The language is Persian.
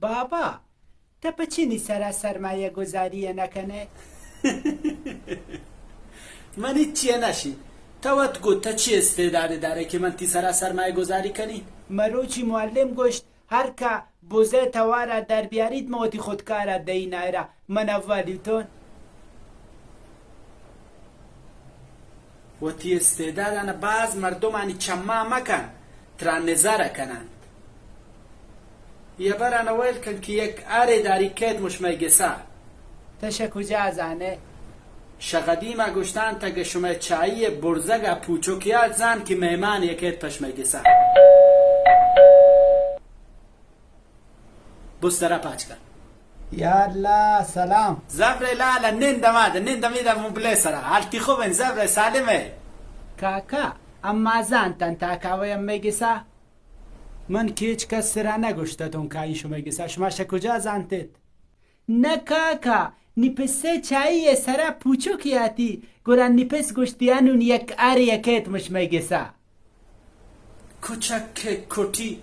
بابا تا بچینی سر سرمایه گذاری نکنه؟ من هیچیه نشی توت گوتا چی استعداده داره که من تی سرمایه گذاری کنی؟ مروچی معلم گشت هر که بوزه تواره در بیارید موتی خودکاره دینه من اولیتون. و تی استعدادانه بعض مردم انی چما مکن تران نظاره کنند. یه بران ویل کن که یک اره داری کت مش میگسا تشه کجا ازانه؟ شغدی ما گشتن تا شما چایی برزگا پوچوکیات زن که میمان یکت پش میگسا بستره پاچ کن. یالا سلام. زبر لالا نندمیده مبله سره حالتی خوبن زبر سالمه کاکا اما زانتن تاکاویم میگسا؟ من که هیچ کس سره نگشتتون که این شما میگسا شما کجا زانتید؟ نه کاکا نیپسه چایی سره پوچو کیاتی گران نیپس گشتیانون یک اره یکت مش میگسا کوچک کتی